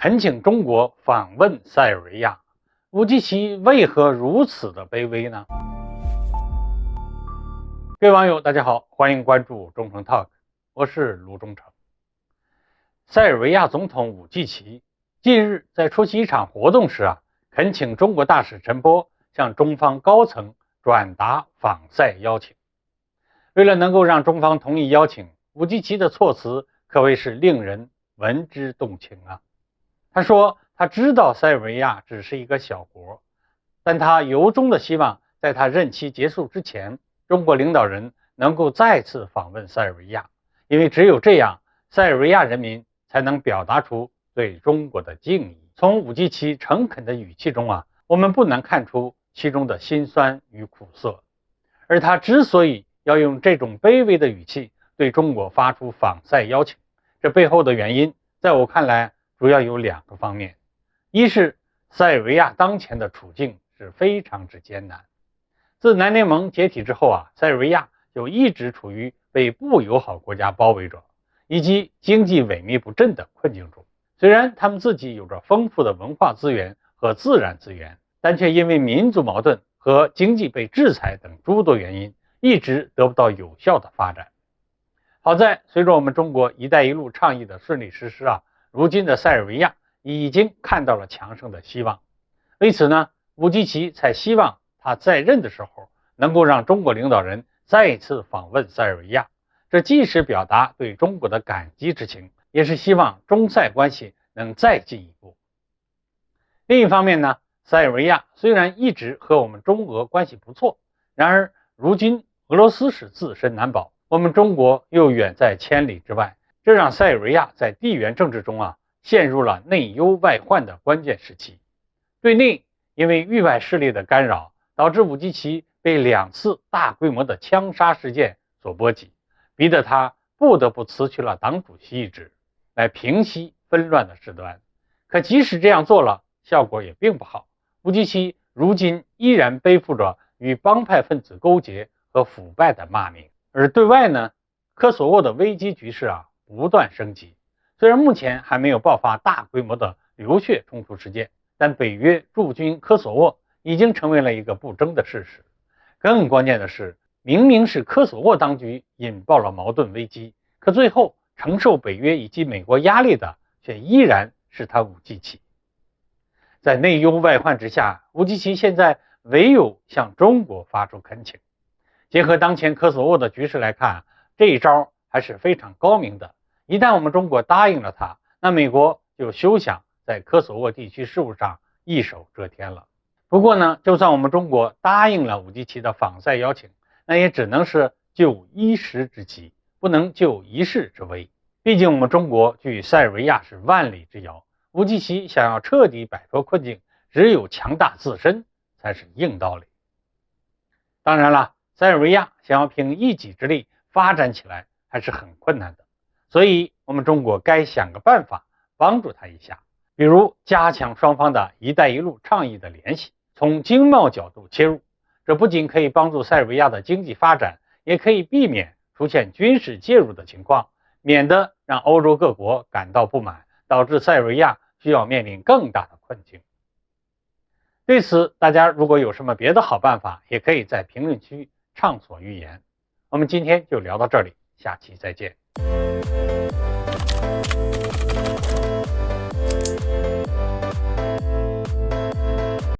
恳请中国访问塞尔维亚，武基奇为何如此的卑微呢？各位网友，大家好，欢迎关注忠诚 Talk， 我是卢忠诚。塞尔维亚总统武基奇近日在出席一场活动时恳请中国大使陈波向中方高层转达访塞邀请。为了能够让中方同意邀请，武基奇的措辞可谓是令人闻之动情啊。他说他知道塞尔维亚只是一个小国，但他由衷的希望在他任期结束之前，中国领导人能够再次访问塞尔维亚，因为只有这样，塞尔维亚人民才能表达出对中国的敬意。从武基奇诚恳的语气中我们不难看出其中的辛酸与苦涩。而他之所以要用这种卑微的语气对中国发出访塞邀请，这背后的原因在我看来主要有2个方面。一是塞尔维亚当前的处境是非常之艰难。自南联盟解体之后塞尔维亚就一直处于被不友好国家包围着，以及经济萎靡不振的困境中。虽然他们自己有着丰富的文化资源和自然资源，但却因为民族矛盾和经济被制裁等诸多原因，一直得不到有效的发展。好在随着我们中国“一带一路”倡议的顺利实施如今的塞尔维亚已经看到了强盛的希望。为此呢，武基奇才希望他在任的时候能够让中国领导人再次访问塞尔维亚，这既是表达对中国的感激之情，也是希望中塞关系能再进一步。另一方面呢，塞尔维亚虽然一直和我们中俄关系不错，然而如今俄罗斯是自身难保，我们中国又远在千里之外，这让塞尔维亚在地缘政治中陷入了内忧外患的关键时期。对内，因为域外势力的干扰，导致武基奇被2次大规模的枪杀事件所波及，逼得他不得不辞去了党主席一职，来平息纷乱的事端。可即使这样做了，效果也并不好。武基奇如今依然背负着与帮派分子勾结和腐败的骂名。而对外呢，科索沃的危机局势不断升级。虽然目前还没有爆发大规模的流血冲突事件，但北约驻军科索沃已经成为了一个不争的事实。更关键的是，明明是科索沃当局引爆了矛盾危机，可最后承受北约以及美国压力的却依然是他武基奇。在内忧外患之下，武基奇现在唯有向中国发出恳请。结合当前科索沃的局势来看，这一招还是非常高明的。一旦我们中国答应了他，那美国就休想在科索沃地区事务上一手遮天了。不过呢，就算我们中国答应了武基奇的访塞邀请，那也只能是救一时之急，不能救一世之危。毕竟我们中国距塞尔维亚是万里之遥，武基奇想要彻底摆脱困境，只有强大自身才是硬道理。当然了，塞尔维亚想要凭一己之力发展起来还是很困难的，所以我们中国该想个办法帮助他一下，比如加强双方的一带一路倡议的联系，从经贸角度切入，这不仅可以帮助塞尔维亚的经济发展，也可以避免出现军事介入的情况，免得让欧洲各国感到不满，导致塞尔维亚需要面临更大的困境。对此，大家如果有什么别的好办法，也可以在评论区畅所欲言。我们今天就聊到这里，下期再见。